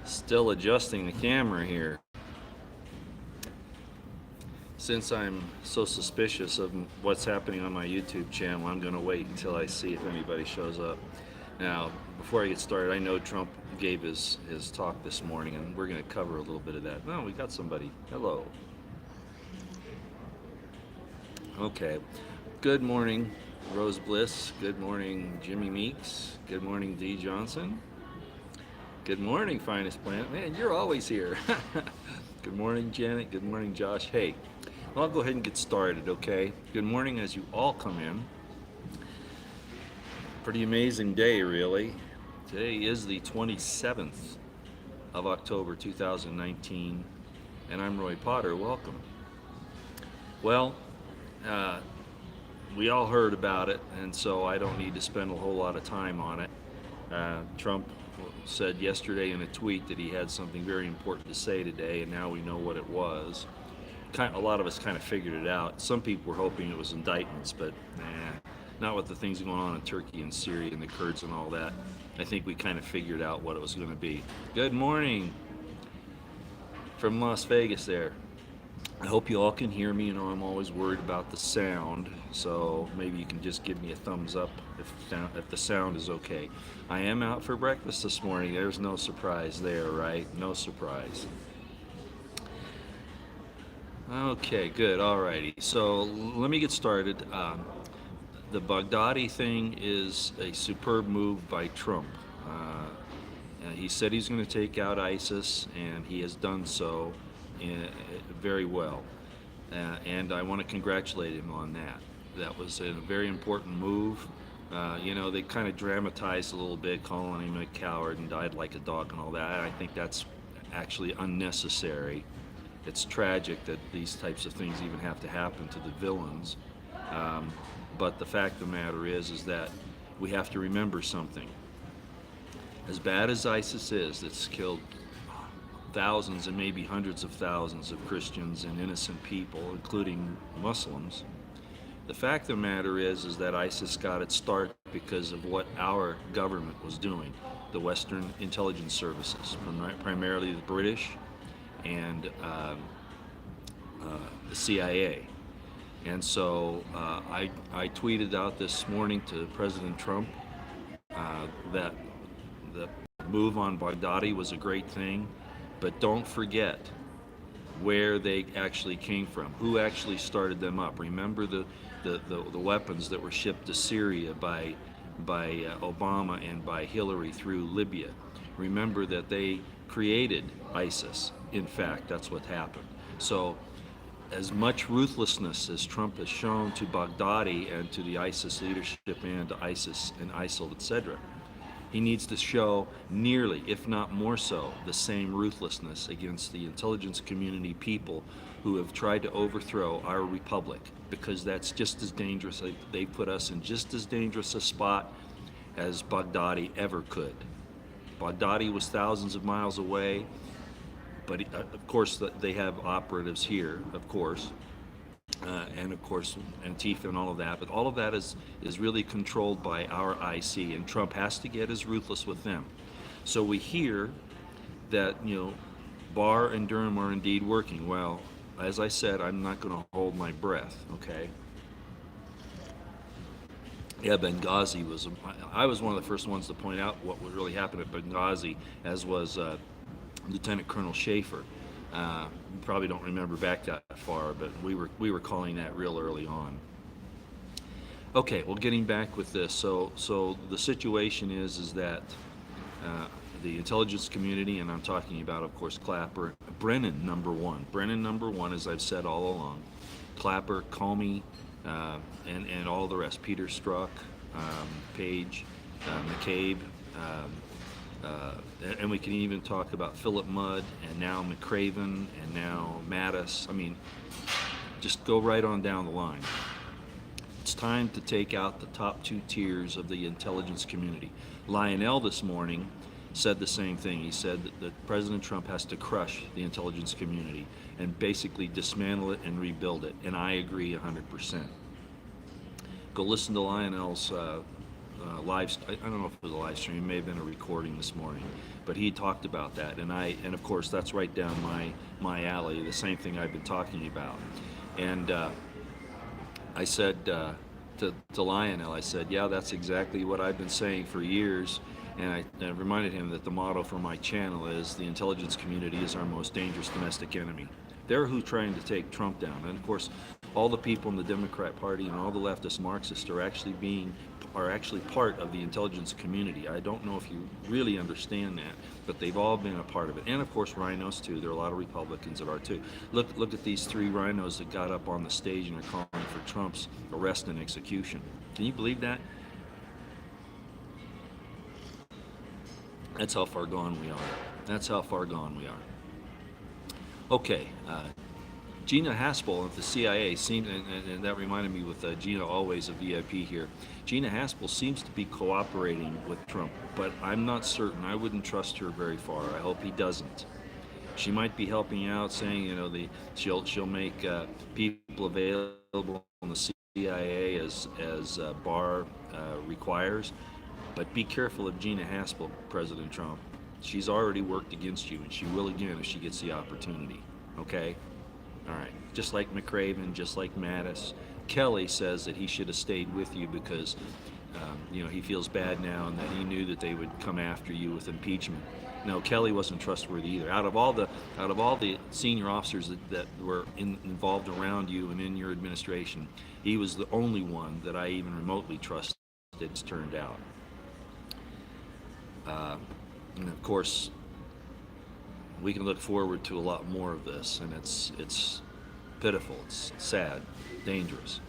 Still adjusting the camera here. Since I'm so suspicious of what's happening on my YouTube channel, I'm going to wait until I see if anybody shows up. Now, before I get started, I know Trump gave his talk this morning, and we're going to cover a little bit of that. No, we got somebody. Hello. Okay. Good morning, Rose Bliss. Good morning, Jimmy Meeks. Good morning, Dee Johnson. Good morning, Finest Planet. Man, you're always here. Good morning, Janet. Good morning, Josh. Hey, well, I'll go ahead and get started, okay? Good morning as you all come in. Pretty amazing day, really. Today is the 27th of October 2019, and I'm Roy Potter. Welcome. Well, uh, we all heard about it, and so I don't need to spend a whole lot of time on it. Trump said yesterday in a tweet that he had something very important to say today, and now we know what it was. A lot of us kind of figured it out. Some people were hoping it was indictments, but not with the things going on in Turkey and Syria and the Kurds and all that. I think we kind of figured out what it was going to be. Good morning from Las Vegas there. I hope you all can hear me. You know, I'm always worried about the sound, so maybe you can just give me a thumbs up if the sound is okay. I am out for breakfast this morning. There's no surprise there, right? No surprise. Okay, good. Alrighty. So let me get started. The Baghdadi thing is a superb move by Trump. He said he's going to take out ISIS, and he has done so very well. And I want to congratulate him on that. That was a very important move. They kind of dramatized a little bit, calling him a coward and died like a dog and all that. I think that's actually unnecessary. It's tragic that these types of things even have to happen to the villains. But the fact of the matter is that we have to remember something. As bad as ISIS is, it's killed thousands and maybe hundreds of thousands of Christians and innocent people, including Muslims. The fact of the matter is that ISIS got its start because of what our government was doing, the Western intelligence services, primarily the British and the CIA. And so I tweeted out this morning to President Trump that the move on Baghdadi was a great thing, but don't forget where they actually came from, who actually started them up. Remember the weapons that were shipped to Syria by Obama and by Hillary through Libya. Remember that they created ISIS. In fact, that's what happened. So as much ruthlessness as Trump has shown to Baghdadi and to the ISIS leadership and to ISIS and ISIL, etc., he needs to show nearly, if not more so, the same ruthlessness against the intelligence community people who have tried to overthrow our republic, because that's just as dangerous. They put us in just as dangerous a spot as Baghdadi ever could. Baghdadi was thousands of miles away, but of course they have operatives here, of course, and of course Antifa and all of that. But all of that is really controlled by our IC, and Trump has to get as ruthless with them. So we hear that Barr and Durham are indeed working. Well, as I said, I'm not going to hold my breath. Okay. Yeah, Benghazi was. I was one of the first ones to point out what would really happen at Benghazi, as was Lieutenant Colonel Schaefer. You probably don't remember back that far, but we were calling that real early on. Okay, well, getting back with this, so the situation is that the intelligence community, and I'm talking about, of course, Clapper, Brennan number one, as I've said all along, Clapper, Comey, and all the rest, Peter Strzok, Page, McCabe. And we can even talk about Philip Mudd, and now McCraven, and now Mattis. I mean, just go right on down the line. It's time to take out the top two tiers of the intelligence community. Lionel this morning said the same thing. He said that President Trump has to crush the intelligence community and basically dismantle it and rebuild it. And I agree 100%. Go listen to Lionel's I don't know if it was a live stream, it may have been a recording this morning, but he talked about that, and of course that's right down my alley, the same thing I've been talking about. And I said to Lionel, I said, yeah, that's exactly what I've been saying for years. And I reminded him that the motto for my channel is the intelligence community is our most dangerous domestic enemy. They're who's trying to take Trump down. And of course, all the people in the Democrat Party and all the leftist Marxists are actually part of the intelligence community. I don't know if you really understand that, but they've all been a part of it. And of course, rhinos too. There are a lot of Republicans that are too. Look at these 3 rhinos that got up on the stage and are calling for Trump's arrest and execution. Can you believe that? That's how far gone we are. That's how far gone we are. Okay, Gina Haspel of the CIA seems, and that reminded me with Gina, always a VIP here. Gina Haspel seems to be cooperating with Trump, but I'm not certain. I wouldn't trust her very far. I hope he doesn't. She might be helping out, saying, you know, she'll make people available on the CIA as Barr requires. But be careful of Gina Haspel, President Trump. She's already worked against you, and she will again if she gets the opportunity. Okay? All right. Just like McRaven, just like Mattis. Kelly says that he should have stayed with you because, you know, he feels bad now and that he knew that they would come after you with impeachment. No, Kelly wasn't trustworthy either. Out of all the senior officers that were involved around you and in your administration, he was the only one that I even remotely trusted. It's turned out. And of course, we can look forward to a lot more of this, and it's pitiful, it's sad, dangerous.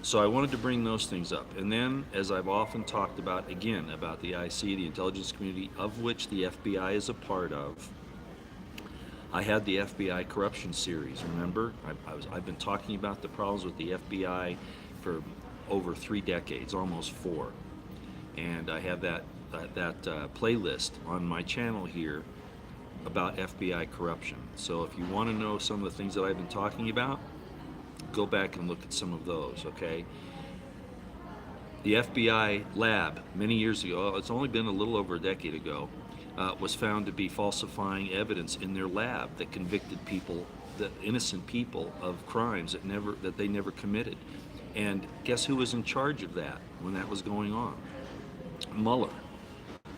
So I wanted to bring those things up. And then, as I've often talked about, again, about the IC, the intelligence community, of which the FBI is a part of, I had the FBI corruption series, remember? I've been talking about the problems with the FBI for over 3 decades, almost 4. And I have that playlist on my channel here about FBI corruption. So if you want to know some of the things that I've been talking about, go back and look at some of those, okay? The FBI lab many years ago, it's only been a little over a decade ago, was found to be falsifying evidence in their lab that convicted people, the innocent people, of crimes that they never committed. And guess who was in charge of that when that was going on? Mueller.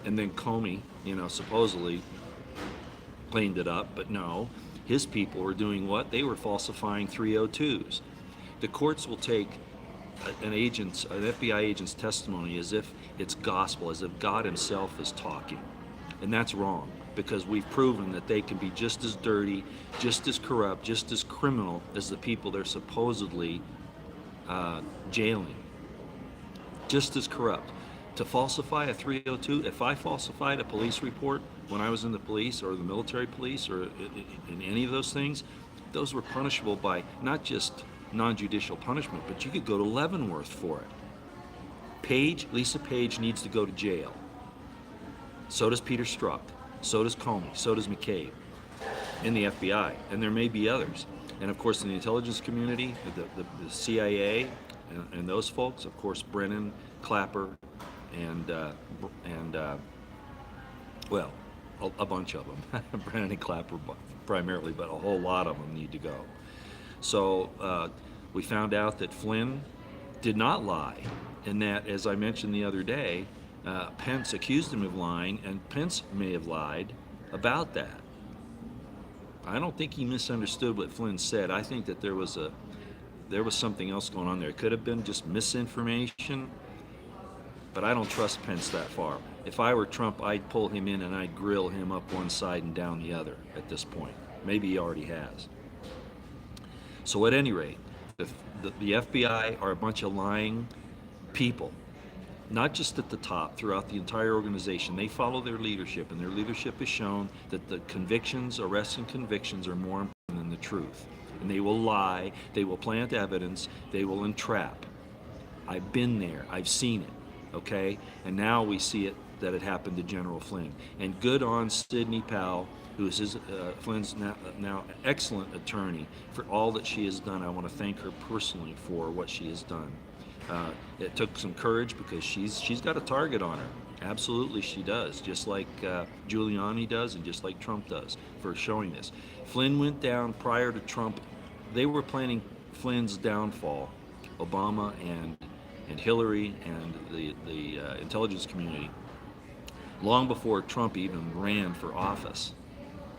And then Comey, you know, supposedly cleaned it up, but no, his people were doing what? They were falsifying 302s. The courts will take an FBI agent's testimony as if it's gospel, as if God himself is talking. And that's wrong, because we've proven that they can be just as dirty, just as corrupt, just as criminal as the people they're supposedly jailing. Just as corrupt. To falsify a 302, if I falsified a police report when I was in the police or the military police or in any of those things, those were punishable by not just non-judicial punishment, but you could go to Leavenworth for it. Lisa Page needs to go to jail. So does Peter Strzok. So does Comey. So does McCabe in the FBI. And there may be others. And of course, in the intelligence community, the CIA and those folks, of course, Brennan, Clapper, and well, a bunch of them. Brennan and Clapper primarily, but a whole lot of them need to go. So we found out that Flynn did not lie, and that, as I mentioned the other day, Pence accused him of lying, and Pence may have lied about that. I don't think he misunderstood what Flynn said. I think that there was something else going on there. It could have been just misinformation, but I don't trust Pence that far. If I were Trump, I'd pull him in and I'd grill him up one side and down the other at this point. Maybe he already has. So at any rate, the FBI are a bunch of lying people, not just at the top, throughout the entire organization. They follow their leadership, and their leadership has shown that the arrests and convictions are more important than the truth. And they will lie, they will plant evidence, they will entrap. I've been there, I've seen it. Okay, and now we see that it happened to General Flynn. And good on Sidney Powell, who is Flynn's now excellent attorney, for all that she has done. I want to thank her personally for what she has done. It took some courage because she's got a target on her. Absolutely, she does, just like Giuliani does, and just like Trump does for showing this. Flynn went down prior to Trump. They were planning Flynn's downfall. Obama and Hillary and the intelligence community, long before Trump even ran for office,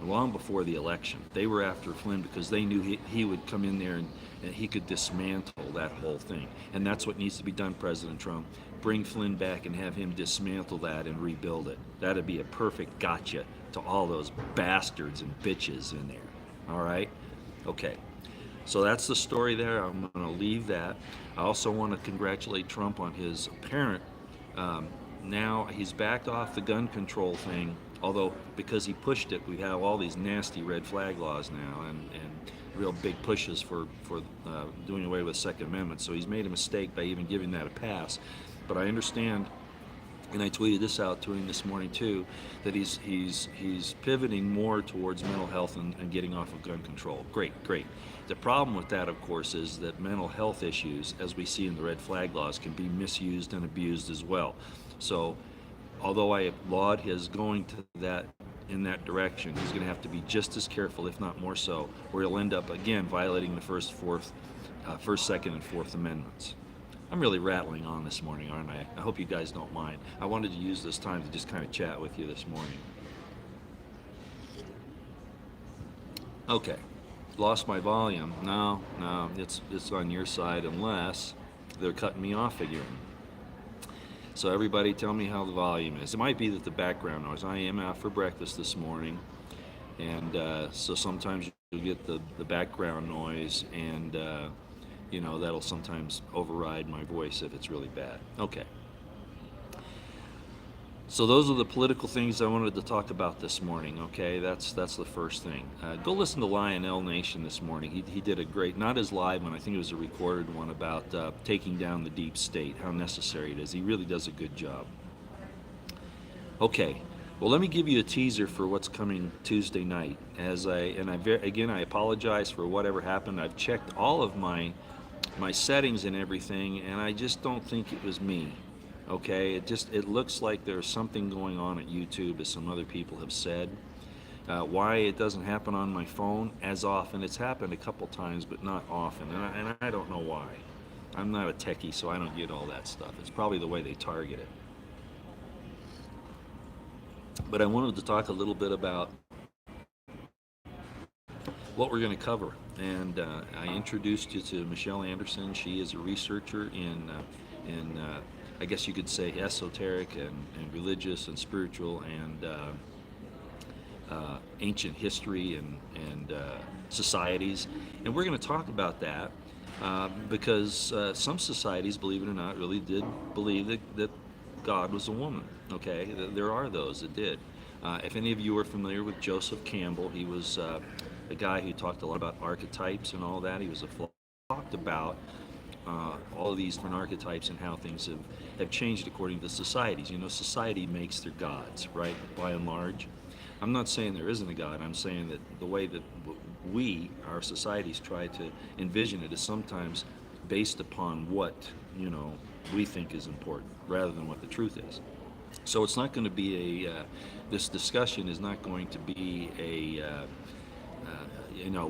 long before the election. They were after Flynn because they knew he would come in there and he could dismantle that whole thing. And that's what needs to be done, President Trump. Bring Flynn back and have him dismantle that and rebuild it. That'd be a perfect gotcha to all those bastards and bitches in there. All right? Okay. So that's the story there. I'm going to leave that. I also want to congratulate Trump on his apparent, now he's backed off the gun control thing, although because he pushed it, we have all these nasty red flag laws now and real big pushes for doing away with Second Amendment. So he's made a mistake by even giving that a pass. But I understand, and I tweeted this out to him this morning too, that he's pivoting more towards mental health and getting off of gun control. Great. The problem with that, of course, is that mental health issues, as we see in the red flag laws, can be misused and abused as well. So although I applaud his going to that in that direction, he's going to have to be just as careful, if not more so, or he'll end up again violating the First, Second, and Fourth Amendments. I'm really rattling on this morning, aren't I? I hope you guys don't mind. I wanted to use this time to just kind of chat with you this morning. Okay, lost my volume. No, it's on your side unless they're cutting me off again. So everybody tell me how the volume is. It might be that the background noise. I am out for breakfast this morning, and so sometimes you'll get the background noise, and that'll sometimes override my voice if it's really bad. Okay. So those are the political things I wanted to talk about this morning. Okay, that's the first thing. Go listen to Lionel Nation this morning. He did a great, not his live one, I think it was a recorded one about taking down the deep state, how necessary it is. He really does a good job. Okay, well, let me give you a teaser for what's coming Tuesday night. I apologize for whatever happened. I've checked all of my settings and everything, and I just don't think it was me. Okay, it looks like there's something going on at YouTube, as some other people have said. Why it doesn't happen on my phone as often? It's happened a couple times, but not often, and I don't know why. I'm not a techie, so I don't get all that stuff. It's probably the way they target it. But I wanted to talk a little bit about what we're going to cover, and I introduced you to Michelle Anderson. She is a researcher in I guess you could say esoteric and religious and spiritual and ancient history and societies, and we're going to talk about that because some societies, believe it or not, really did believe that God was a woman. Okay, there are those that did. If any of you are familiar with Joseph Campbell, he was a guy who talked a lot about archetypes and all that. He was talked about all of these different archetypes and how things have changed according to societies. Society makes their gods, right, by and large. I'm not saying there isn't a God. I'm saying that the way that our societies try to envision it is sometimes based upon what, we think is important rather than what the truth is. So it's not going to be this discussion is not going to be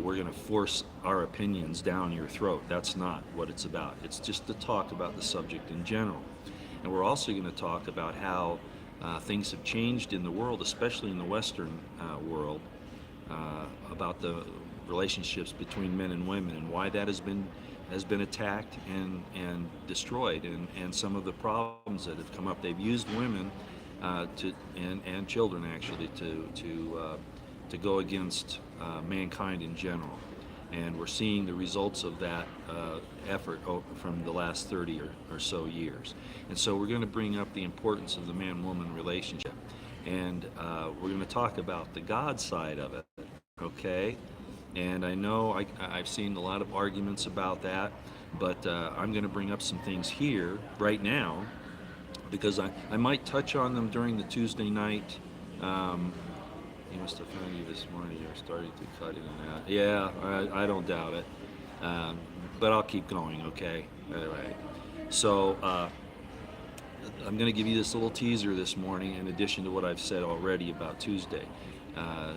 we're going to force our opinions down your throat. That's not what it's about. It's just to talk about the subject in general. And we're also going to talk about how things have changed in the world, especially in the Western world, about the relationships between men and women and why that has been attacked and destroyed, and some of the problems that have come up. They've used women and children actually to go against mankind in general, and we're seeing the results of that effort from the last 30 or so years. And so we're going to bring up the importance of the man-woman relationship, and we're going to talk about the God side of it. Okay, and I know I've seen a lot of arguments about that, but I'm going to bring up some things here right now because I might touch on them during the Tuesday night. He must have found you this morning. You're starting to cut in and out. Yeah, I don't doubt it. But I'll keep going, okay? All right. So I'm going to give you this little teaser this morning, in addition to what I've said already about Tuesday. Uh,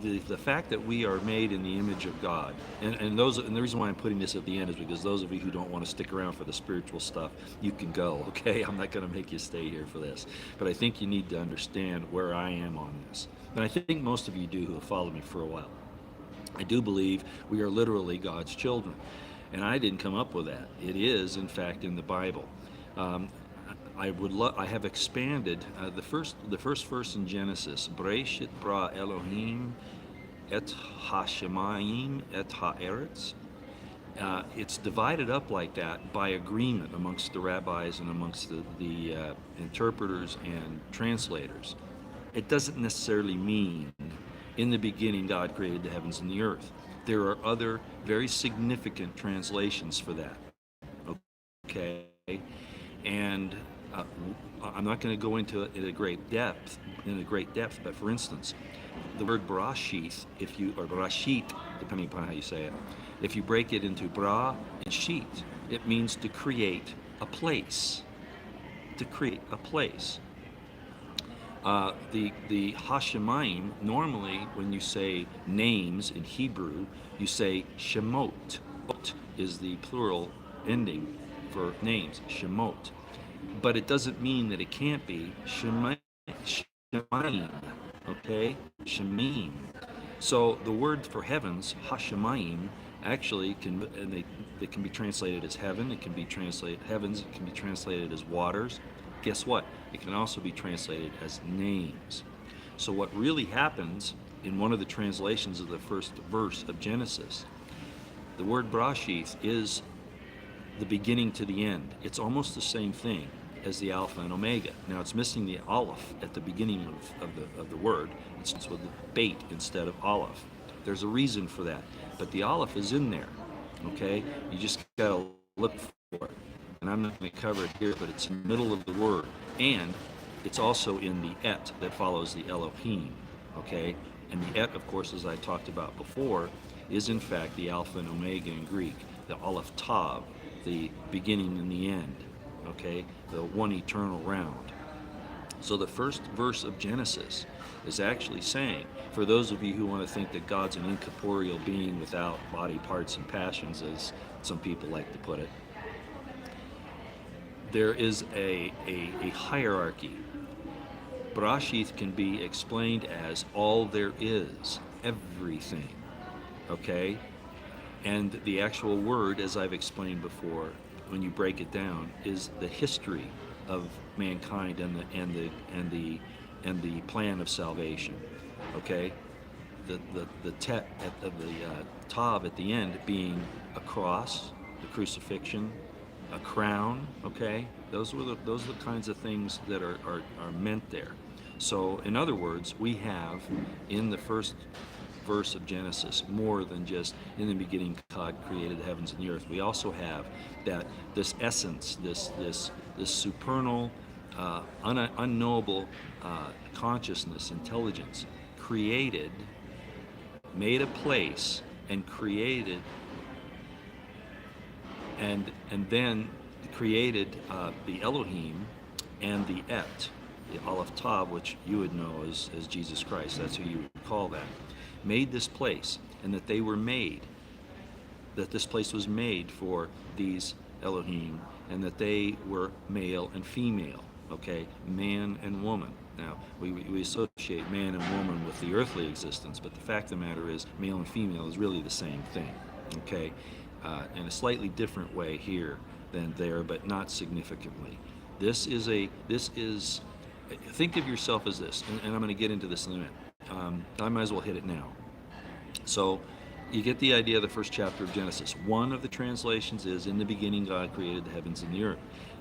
the fact that we are made in the image of God, and the reason why I'm putting this at the end is because those of you who don't want to stick around for the spiritual stuff, you can go. Okay, I'm not going to make you stay here for this, but I think you need to understand where I am on this, and I think most of you do who have followed me for a while. I do believe we are literally God's children, and I didn't come up with that. It is, in fact, in the Bible. Um, I have expanded the first verse in Genesis. Bereshit bara Elohim et hashemayim et haaretz. It's divided up like that by agreement amongst the rabbis and amongst the interpreters and translators. It doesn't necessarily mean in the beginning God created the heavens and the earth. There are other very significant translations for that. Okay, and I'm not going to go into it in a great depth. But for instance, the word Bereshit, or Bereshit, depending upon how you say it, if you break it into Bra and Sheet, it means to create a place. To create a place. The Hashemayim, normally when you say names in Hebrew, you say Shemot. Ot is the plural ending for names, Shemot. But it doesn't mean that it can't be Shemayim, okay? Shemim. So the word for heavens, Hashemayim, actually they can be translated as heaven. It can be translated heavens. It can be translated as waters. Guess what? It can also be translated as names. So what really happens in one of the translations of the first verse of Genesis, the word Bereshit is the beginning to the end. It's almost the same thing as the Alpha and Omega. Now it's missing the Aleph at the beginning of the word. It's with the bait instead of Aleph. There's a reason for that, but the Aleph is in there. Okay, you just gotta look for it. And I'm not going to cover it here, but it's in the middle of the word, and it's also in the et that follows the Elohim. Okay, and the et, of course, as I talked about before, is in fact the Alpha and Omega in Greek, the Aleph Tav, the beginning and the end. Okay, the one eternal round. So the first verse of Genesis is actually saying, for those of you who want to think that God's an incorporeal being without body parts and passions, as some people like to put it, there is a hierarchy. Bereshit can be explained as all there is, everything, okay? And the actual word, as I've explained before, when you break it down, is the history of mankind and the plan of salvation, okay? The tav at the end being a cross, the crucifixion, a crown, okay? Those are the kinds of things that are meant there. So, in other words, we have in the first verse of Genesis more than just in the beginning God created the heavens and the earth. We also have that this essence, this supernal, unknowable consciousness, intelligence, created, made a place, and created. And then created the Elohim and the Et, the Aleph Tav, which you would know as Jesus Christ. That's who you would call that. Made this place, and that they were made, that this place was made for these Elohim, and that they were male and female, okay? Man and woman. Now, we associate man and woman with the earthly existence, but the fact of the matter is male and female is really the same thing, okay? In a slightly different way here than there, but not significantly. Think of yourself as this, and I'm going to get into this in a minute. I might as well hit it now. So, you get the idea of the first chapter of Genesis. One of the translations is, in the beginning God created the heavens and the earth.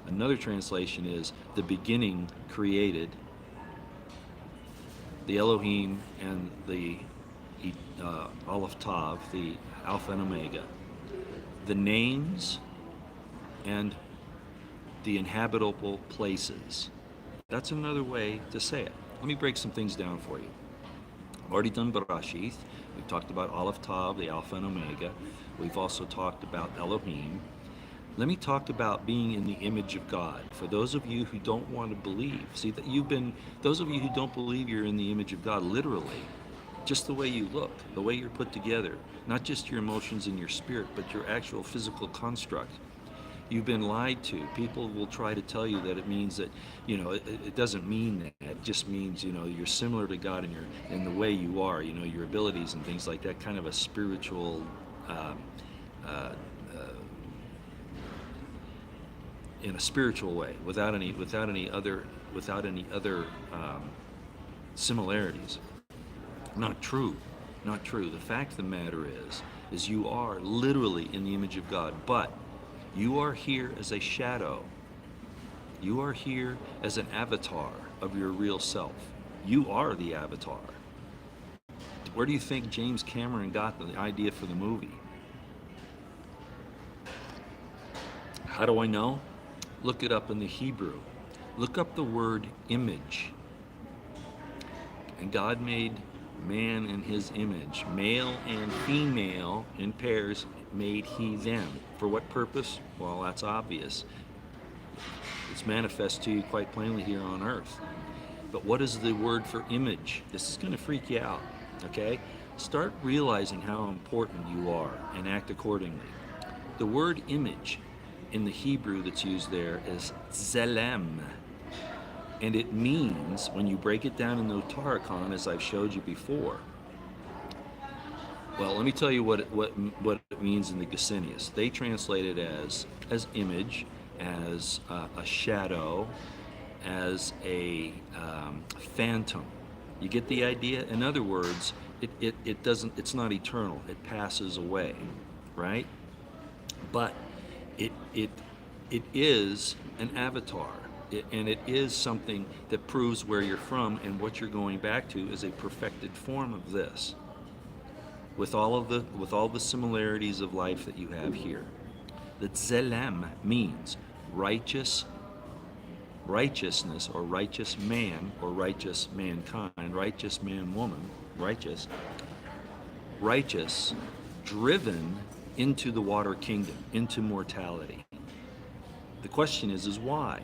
Another translation is, the beginning created the Elohim and the Aleph Tav, the Alpha and Omega, the names and the inhabitable places. That's another way to say it. Let me break some things down for you. I've already done Berashith. We've talked about Aleph Tav, the Alpha and Omega. We've also talked about Elohim. Let me talk about being in the image of God. For those of you who don't want to believe, see that those of you who don't believe you're in the image of God, literally, just the way you look, the way you're put together, not just your emotions and your spirit, but your actual physical construct. You've been lied to. People will try to tell you that it means that, it doesn't mean that. It just means, you're similar to God in the way you are, your abilities and things like that, kind of a spiritual, uh, in a spiritual way, without any other similarities. Not true. Not true. The fact of the matter is you are literally in the image of God, but you are here as a shadow. You are here as an avatar of your real self. You are the avatar. Where do you think James Cameron got the idea for the movie? How do I know? Look it up in the Hebrew. Look up the word image. And God made man in his image. Male and female in pairs made he them. For what purpose? Well, that's obvious. It's manifest to you quite plainly here on earth. But what is the word for image? This is going to freak you out, okay? Start realizing how important you are and act accordingly. The word image in the Hebrew that's used there is zelem. And it means, when you break it down in the Tarikon, as I've showed you before, well, let me tell you what it means in the Gesenius. They translate it as image, as a shadow, as a phantom. You get the idea? In other words, it's not eternal. It passes away, right? But it is an avatar. And it is something that proves where you're from, and what you're going back to is a perfected form of this, with all the similarities of life that you have here. The Zelem means righteousness, or righteous man, or righteous mankind, righteous man, woman, righteous, driven into the water kingdom, into mortality. The question is why?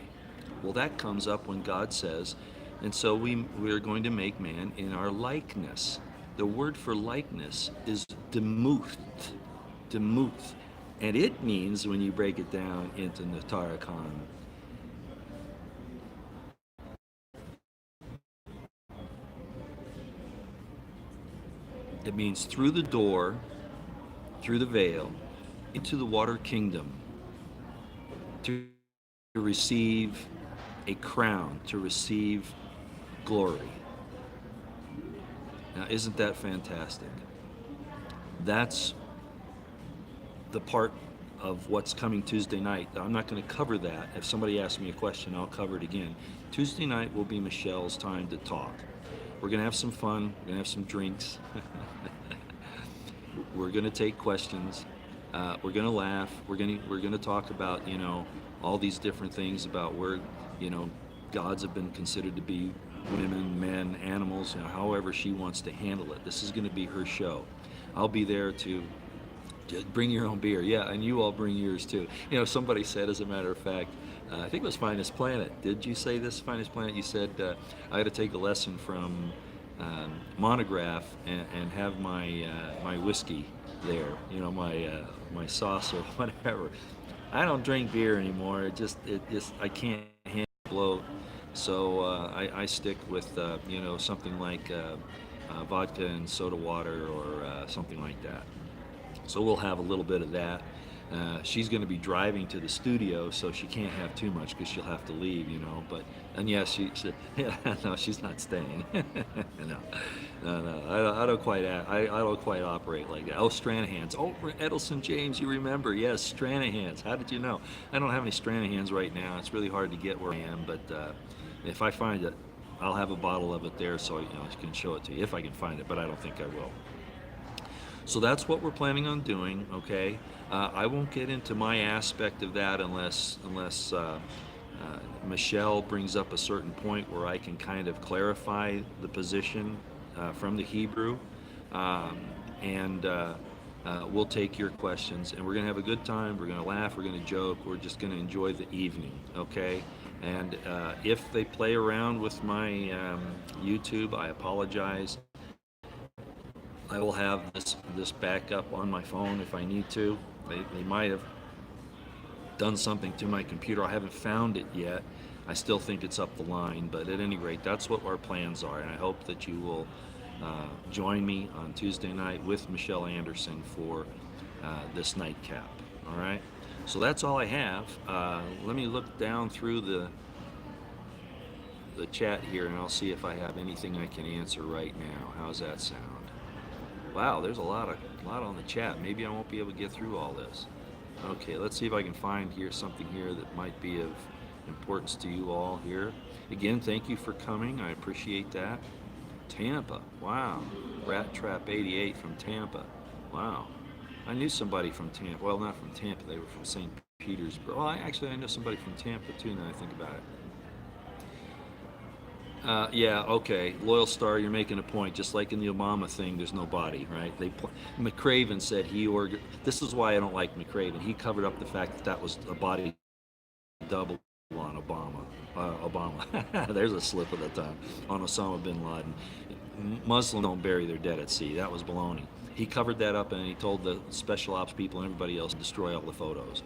Well, that comes up when God says, and so we're going to make man in our likeness. The word for likeness is demuth. And it means, when you break it down into the Tarikon, it means through the door, through the veil, into the water kingdom, to receive a crown, to receive glory. Now, isn't that fantastic? That's the part of what's coming Tuesday night. I'm not going to cover that. If somebody asks me a question, I'll cover it again. Tuesday night will be Michelle's time to talk. We're going to have some fun. We're going to have some drinks. We're going to take questions. We're going to laugh. We're going to talk about, all these different things about where, gods have been considered to be women, men, animals, however she wants to handle it. This is going to be her show. I'll be there to bring your own beer. Yeah, and you all bring yours too. Somebody said, as a matter of fact, I think it was Finest Planet. Did you say this, Finest Planet? You said, I had to take a lesson from Monograph and have my whiskey there, my sauce or whatever. I don't drink beer anymore. It just I can't handle bloat. So I stick with something like vodka and soda water, or something like that. So we'll have a little bit of that. She's going to be driving to the studio, so she can't have too much because she'll have to leave, And yes, no, she's not staying. No, I don't quite operate like that. Oh, Stranahans. Oh, Edelson James, you remember? Yes, Stranahans. How did you know? I don't have any Stranahans right now. It's really hard to get where I am, but if I find it, I'll have a bottle of it there, so I can show it to you if I can find it. But I don't think I will. So that's what we're planning on doing, okay? I won't get into my aspect of that unless Michelle brings up a certain point where I can kind of clarify the position from the Hebrew, um, and we'll take your questions. And we're going to have a good time. We're going to laugh. We're going to joke. We're just going to enjoy the evening, okay? And if they play around with my YouTube, I apologize. I will have this backup on my phone if I need to. They might have done something to my computer. I haven't found it yet. I still think it's up the line, but at any rate, that's what our plans are, and I hope that you will join me on Tuesday night with Michelle Anderson for this nightcap. All right. So that's all I have. Let me look down through the chat here, and I'll see if I have anything I can answer right now. How's that sound? Wow, there's a lot on the chat. Maybe I won't be able to get through all this. Okay, let's see if I can find here something here that might be of importance to you all here. Again, thank you for coming. I appreciate that. Tampa, wow. Rat Trap 88 from Tampa. Wow. I knew somebody from Tampa. Well, not from Tampa. They were from St. Petersburg. Well, I know somebody from Tampa too, now I think about it. Yeah, okay. Loyal Star, you're making a point. Just like in the Obama thing, there's no body, right? McCraven said this is why I don't like McCraven. He covered up the fact that was a body double on Obama. There's a slip of the tongue. On Osama bin Laden. Muslims don't bury their dead at sea. That was baloney. He covered that up, and he told the special ops people and everybody else to destroy all the photos.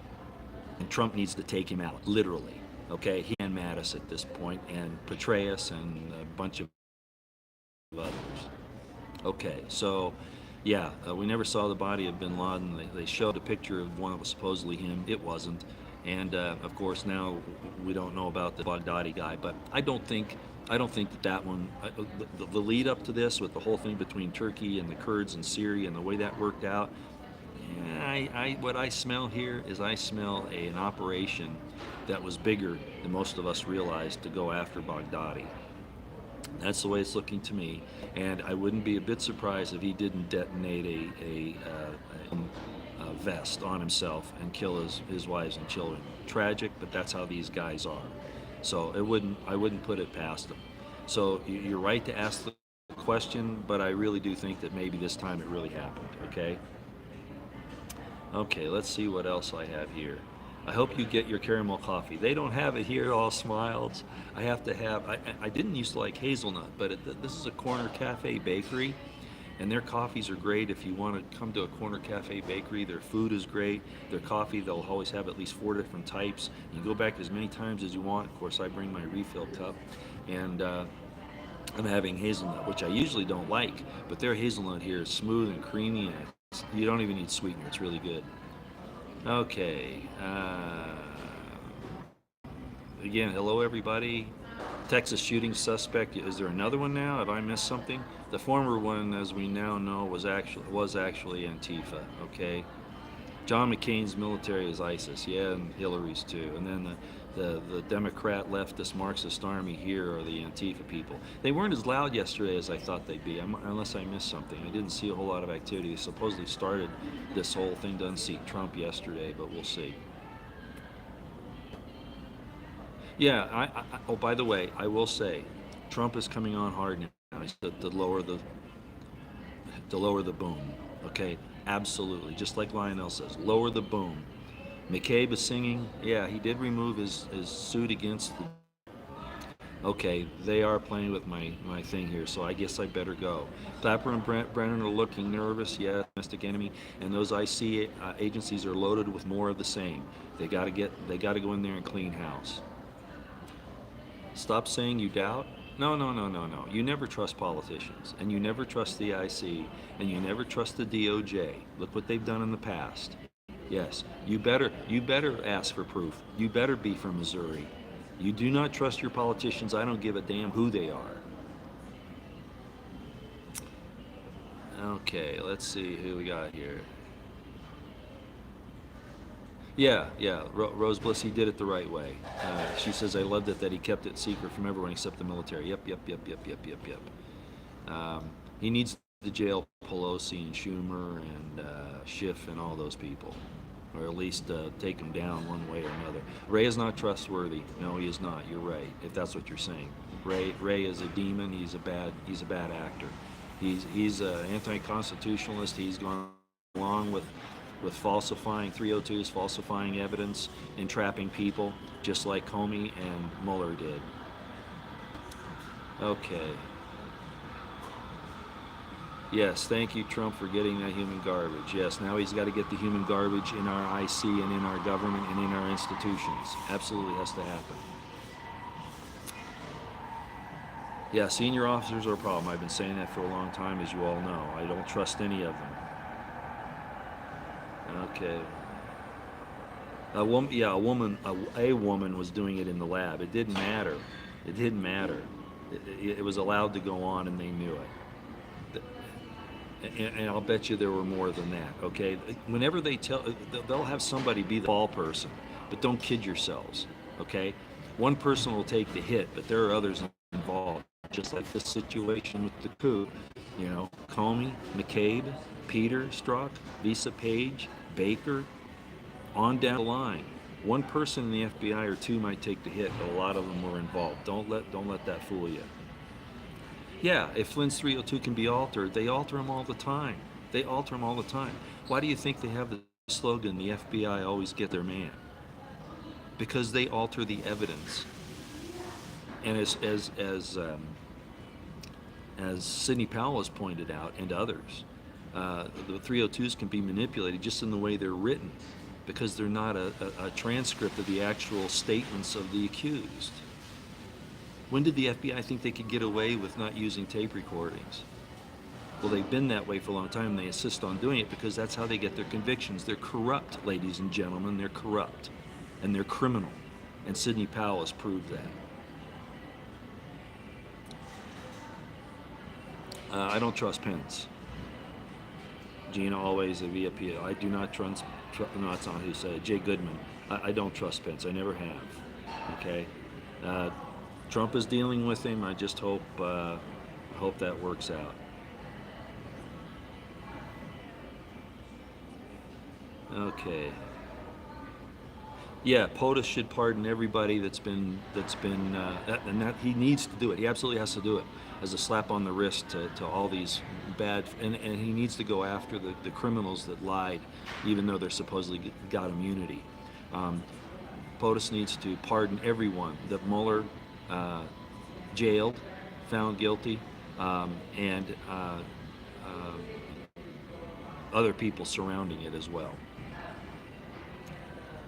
And Trump needs to take him out, literally. Okay, he and Mattis at this point, and Petraeus and a bunch of others. Okay, so yeah, we never saw the body of bin Laden. They showed a picture of one that was supposedly him. It wasn't. And of course now we don't know about the Baghdadi guy, but I don't think that one, the lead up to this with the whole thing between Turkey and the Kurds in Syria and the way that worked out, what I smell here is an operation that was bigger than most of us realized to go after Baghdadi. That's the way it's looking to me, and I wouldn't be a bit surprised if he didn't detonate a vest on himself and kill his wives and children. Tragic, but that's how these guys are. So I wouldn't put it past them. So you're right to ask the question, but I really do think that maybe this time it really happened. Okay, let's see what else I have here. I hope you get your caramel coffee. They don't have it here, all smiles. I didn't used to like hazelnut, but this is a corner cafe bakery, and their coffees are great. If you want to come to a corner cafe bakery, their food is great. Their coffee, they'll always have at least 4 different types. You go back as many times as you want. Of course, I bring my refill cup, and I'm having hazelnut, which I usually don't like, but their hazelnut here is smooth and creamy, and you don't even need sweetener. It's really good. Okay. Again, hello everybody. Texas shooting suspect. Is there another one now? Have I missed something? The former one, as we now know, was actually Antifa. Okay. John McCain's military is ISIS. Yeah, and Hillary's too. And then the Democrat leftist Marxist army here are the Antifa people. They weren't as loud yesterday as I thought they'd be, unless I missed something. I didn't see a whole lot of activity. They supposedly started this whole thing to unseat Trump yesterday, but we'll see. Yeah, oh, by the way, I will say, Trump is coming on hard now. He's to lower the boom. Okay, absolutely. Just like Lionel says, lower the boom. McCabe is singing. Yeah, he did remove his suit against the... Okay, they are playing with my thing here, so I guess I better go. Clapper and Brennan are looking nervous. Yeah, domestic enemy, and those IC agencies are loaded with more of the same. They got to go in there and clean house. Stop saying you doubt. No. You never trust politicians, and you never trust the IC, and you never trust the DOJ. Look what they've done in the past. Yes, you better ask for proof. You better be from Missouri. You do not trust your politicians. I don't give a damn who they are. Okay, let's see who we got here. Yeah, Rose Bliss, he did it the right way. She says, I loved it that he kept it secret from everyone except the military. Yep. He needs to jail Pelosi and Schumer and Schiff and all those people, or at least take them down one way or another. Ray is not trustworthy. No, he is not. You're right, if that's what you're saying. Ray is a demon. He's a bad actor. He's an anti-constitutionalist. He's gone along with falsifying 302s, falsifying evidence, entrapping people, just like Comey and Mueller did. Okay. Yes, thank you, Trump, for getting that human garbage. Yes, now he's got to get the human garbage in our IC and in our government and in our institutions. Absolutely has to happen. Yeah, senior officers are a problem. I've been saying that for a long time, as you all know. I don't trust any of them. Okay. A woman was doing it in the lab. It didn't matter. It didn't matter. It was allowed to go on, and they knew it. And I'll bet you there were more than that. Okay. Whenever they'll have somebody be the fall person, but don't kid yourselves. Okay. One person will take the hit, but there are others involved. Just like this situation with the coup, Comey, McCabe, Peter Strzok, Lisa Page, Baker, on down the line. One person in the FBI or two might take the hit, but a lot of them were involved. Don't let that fool you. Yeah, if Flynn's 302 can be altered, they alter them all the time. They alter them all the time. Why do you think they have the slogan, the FBI always get their man? Because they alter the evidence. And as Sidney Powell has pointed out, and others, the 302s can be manipulated just in the way they're written, because they're not a transcript of the actual statements of the accused. When did the FBI think they could get away with not using tape recordings? Well, they've been that way for a long time, and they insist on doing it because that's how they get their convictions. They're corrupt, ladies and gentlemen. They're corrupt, and they're criminal, and Sidney Powell has proved that. I don't trust Pence. Gina always via appeal. I do not trust. No, it's not who said it. Jay Goodman. I don't trust Pence. I never have. Okay. Trump is dealing with him. I just hope that works out. Okay. Yeah, POTUS should pardon everybody that's been and that he needs to do it. He absolutely has to do it as a slap on the wrist to all these bad, and he needs to go after the criminals that lied, even though they're supposedly got immunity. POTUS needs to pardon everyone that Mueller jailed, found guilty, and other people surrounding it as well.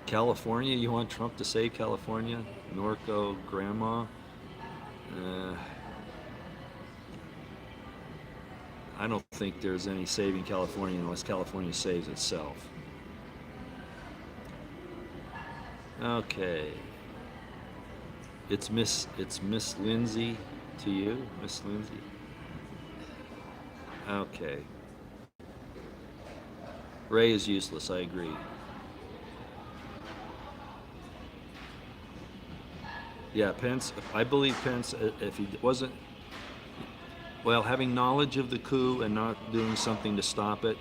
California, you want Trump to save California? Norco, Grandma? I don't think there's any saving California unless California saves itself. Okay. It's Miss Lindsay to you, Miss Lindsay. Okay. Ray is useless, I agree. Yeah, Pence, I believe Pence, if he wasn't, well, having knowledge of the coup and not doing something to stop it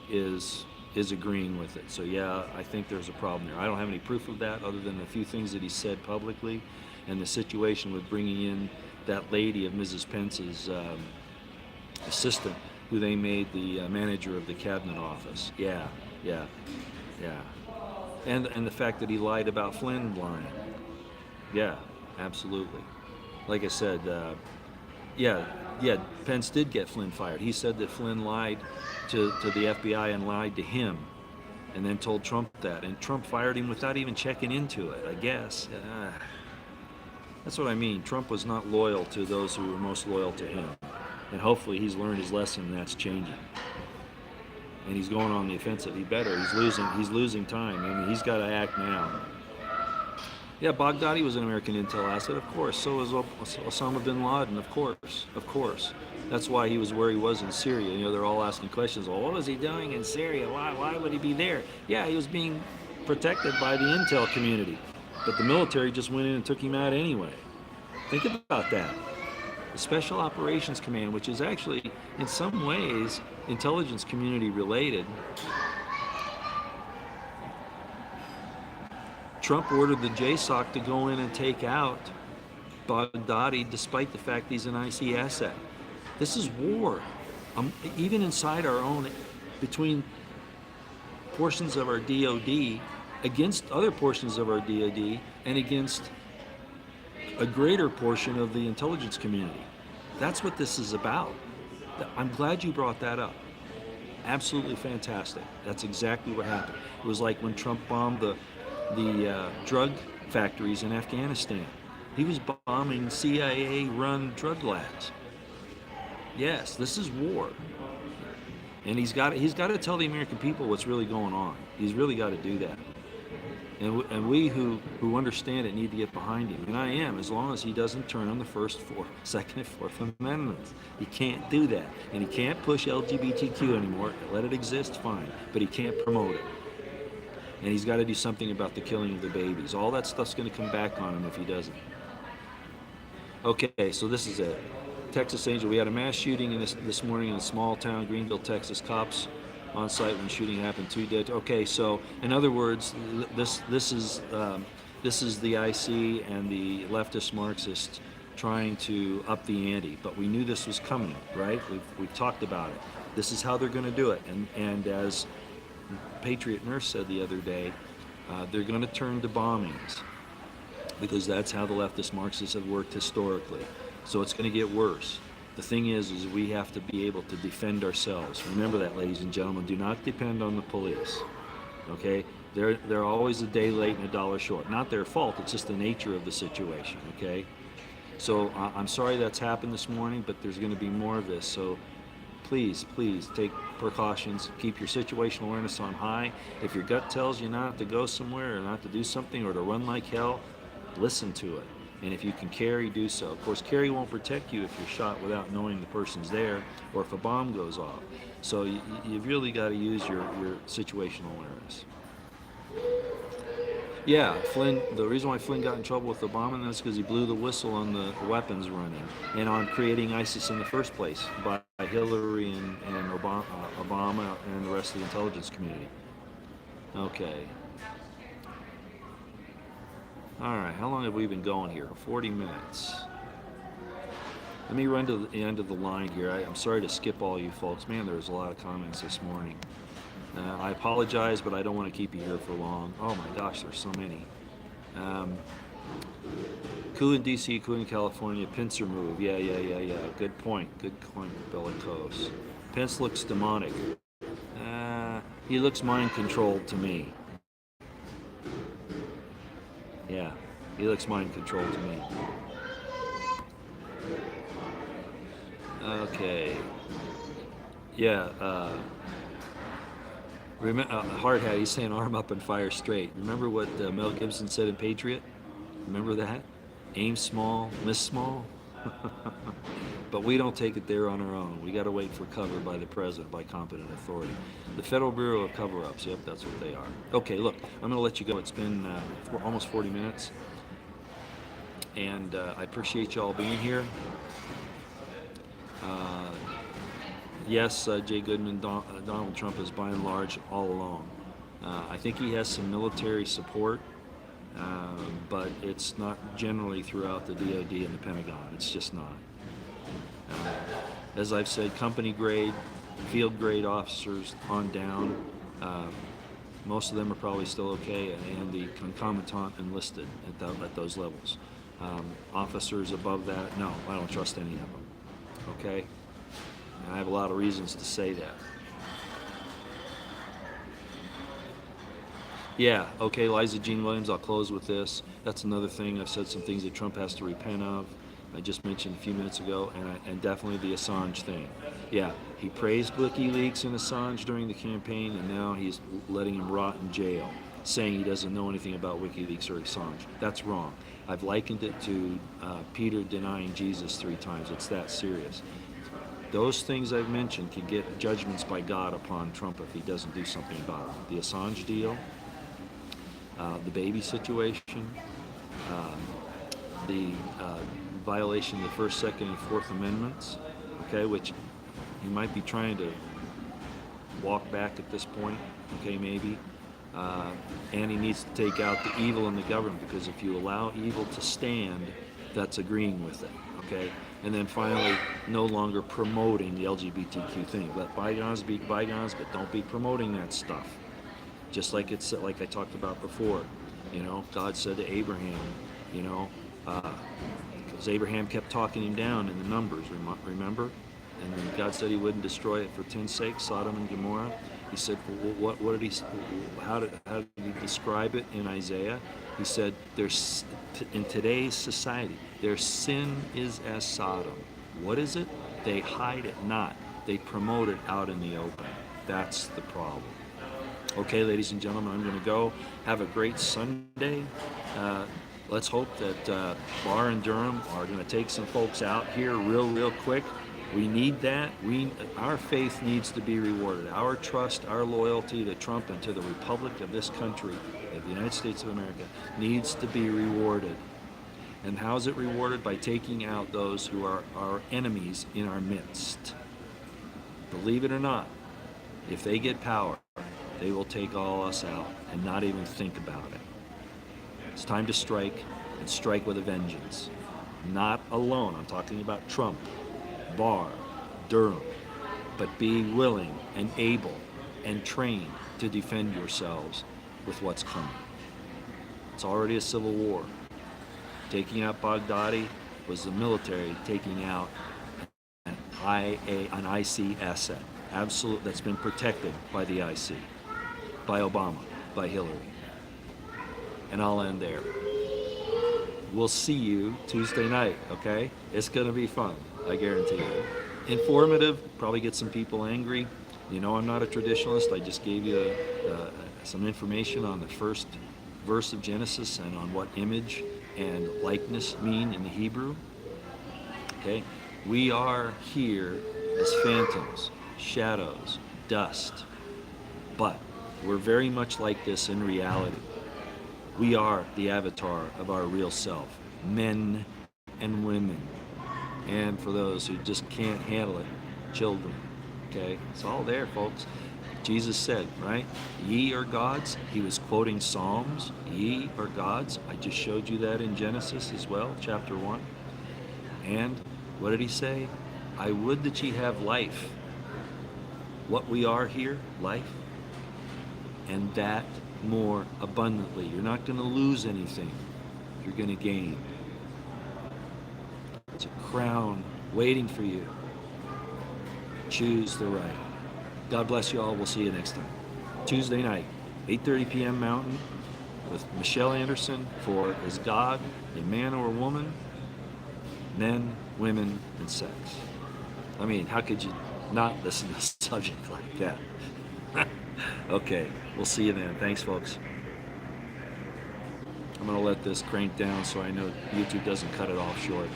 is agreeing with it. So yeah, I think there's a problem there. I don't have any proof of that other than a few things that he said publicly, and the situation with bringing in that lady of Mrs. Pence's assistant, who they made the manager of the cabinet office. Yeah. And the fact that he lied about Flynn lying. Yeah, absolutely. Like I said, Pence did get Flynn fired. He said that Flynn lied to the FBI and lied to him, and then told Trump that. And Trump fired him without even checking into it, I guess. That's what I mean. Trump was not loyal to those who were most loyal to him. And hopefully he's learned his lesson, and that's changing. And he's going on the offensive. He better. He's losing time. I mean, he's got to act now. Yeah, Baghdadi was an American intel asset, of course. So was Osama bin Laden, of course. That's why he was where he was in Syria. You know, they're all asking questions. Well, what was he doing in Syria? Why would he be there? Yeah, he was being protected by the intel community. But the military just went in and took him out anyway. Think about that. The Special Operations Command, which is actually, in some ways, intelligence community related, Trump ordered the JSOC to go in and take out Baghdadi despite the fact he's an IC asset. This is war. Even inside our own, between portions of our DOD, against other portions of our DOD, and against a greater portion of the intelligence community. That's what this is about. I'm glad you brought that up. Absolutely fantastic. That's exactly what happened. It was like when Trump bombed the drug factories in Afghanistan. He was bombing CIA-run drug labs. Yes, this is war, and he's got to tell the American people what's really going on. He's really got to do that. And we who understand it need to get behind him. And I am, as long as he doesn't turn on the Second and Fourth Amendments. He can't do that. And he can't push LGBTQ anymore. Let it exist, fine. But he can't promote it. And he's got to do something about the killing of the babies. All that stuff's going to come back on him if he doesn't. Okay, so this is it. Texas Angel, we had a mass shooting this morning in a small town, Greenville, Texas. Cops on site when the shooting happened, 2 dead. Okay, so in other words, this is the IC and the leftist Marxists trying to up the ante. But we knew this was coming, right? We've talked about it. This is how they're going to do it. And as Patriot Nurse said the other day, they're going to turn to bombings, because that's how the leftist Marxists have worked historically. So it's going to get worse. The thing is we have to be able to defend ourselves. Remember that, ladies and gentlemen. Do not depend on the police. Okay? They're always a day late and a dollar short. Not their fault. It's just the nature of the situation. Okay? So I'm sorry that's happened this morning, but there's going to be more of this. So please take precautions. Keep your situational awareness on high. If your gut tells you not to go somewhere or not to do something or to run like hell, listen to it. And if you can carry, do so. Of course, carry won't protect you if you're shot without knowing the person's there, or if a bomb goes off. So you've really got to use your situational awareness. Yeah, Flynn, the reason why Flynn got in trouble with the bombing is because he blew the whistle on the weapons running and on creating ISIS in the first place by Hillary and Obama and the rest of the intelligence community. Okay. All right, how long have we been going here? 40 minutes. Let me run to the end of the line here. I'm sorry to skip all you folks. Man, there was a lot of comments this morning. I apologize, but I don't want to keep you here for long. Oh my gosh, there's so many. Coup in D.C., coup in California, pincer move. Yeah. Good point, bellicose. Pence looks demonic. He looks mind-controlled to me. Yeah, he looks mind-controlled to me. Okay. Yeah, Hard Hat, he's saying arm up and fire straight. Remember what Mel Gibson said in Patriot? Remember that? Aim small, miss small. But we don't take it there on our own. We got to wait for cover by the president, by competent authority. The Federal Bureau of Cover-Ups, yep, that's what they are. Okay, look, I'm going to let you go. It's been almost 40 minutes. And I appreciate y'all being here. Yes, Jay Goodman, Donald Trump is by and large all alone. I think he has some military support, but it's not generally throughout the DOD and the Pentagon. It's just not. As I've said, company grade, field grade officers on down, most of them are probably still okay, and the concomitant enlisted at those levels. Officers above that, no, I don't trust any of them. Okay? And I have a lot of reasons to say that. Yeah, okay, Liza Jean Williams, I'll close with this. That's another thing. I've said some things that Trump has to repent of. I just mentioned a few minutes ago, and definitely the Assange thing. Yeah, he praised WikiLeaks and Assange during the campaign, and now he's letting him rot in jail, saying he doesn't know anything about WikiLeaks or Assange. That's wrong. I've likened it to Peter denying Jesus 3 times. It's that serious. Those things I've mentioned can get judgments by God upon Trump if he doesn't do something about it. The Assange deal, the baby situation, the violation of the First, Second, and Fourth Amendments, okay, which he might be trying to walk back at this point, okay, maybe. And he needs to take out the evil in the government, because if you allow evil to stand, that's agreeing with it, Okay? And then finally, no longer promoting the LGBTQ thing. Let bygones be bygones, but don't be promoting that stuff. Just like it's like I talked about before. You know, God said to Abraham, you know, because Abraham kept talking him down in the Numbers, remember? And then God said he wouldn't destroy it for 10's sake, Sodom and Gomorrah. He said, well, what did he? How did he describe it in Isaiah? He said, "There's in today's society, their sin is as Sodom. What is it? They hide it not. They promote it out in the open. That's the problem." Okay, ladies and gentlemen, I'm going to go. Have a great Sunday. Let's hope that Barr and Durham are going to take some folks out here real quick. We need that. Our faith needs to be rewarded. Our trust, our loyalty to Trump and to the republic of this country, of the United States of America, needs to be rewarded. And how is it rewarded? By taking out those who are our enemies in our midst. Believe it or not, if they get power, they will take all us out and not even think about it. It's time to strike, and strike with a vengeance. Not alone. I'm talking about Trump, Barr, Durham, but be willing and able and trained to defend yourselves with what's coming. It's already a civil war. Taking out Baghdadi was the military taking out an IC asset. Absolute, that's been protected by the IC, by Obama, by Hillary. And I'll end there. We'll see you Tuesday night, okay? It's going to be fun, I guarantee you. Informative, probably get some people angry. You know I'm not a traditionalist. I just gave you some information on the first verse of Genesis and on what image and likeness mean in the Hebrew. Okay? We are here as phantoms, shadows, dust. But we're very much like this in reality. We are the avatar of our real self, men and women. And for those who just can't handle it, children. Okay? It's all there, folks. Jesus said, right? Ye are gods. He was quoting Psalms. Ye are gods. I just showed you that in Genesis as well, chapter 1. And what did he say? I would that ye have life. What we are here, life. And that more abundantly. You're not going to lose anything. You're going to gain. It's a crown waiting for you. Choose the right. God bless you all. We'll see you next time. Tuesday night, 8:30 p.m. Mountain, with Michelle Anderson for Is God a Man or a Woman? Men, Women, and Sex. I mean, how could you not listen to a subject like that? Okay, we'll see you then. Thanks, folks. I'm going to let this crank down so I know YouTube doesn't cut it off short.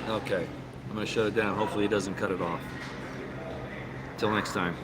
Okay, I'm going to shut it down. Hopefully it doesn't cut it off. Till next time.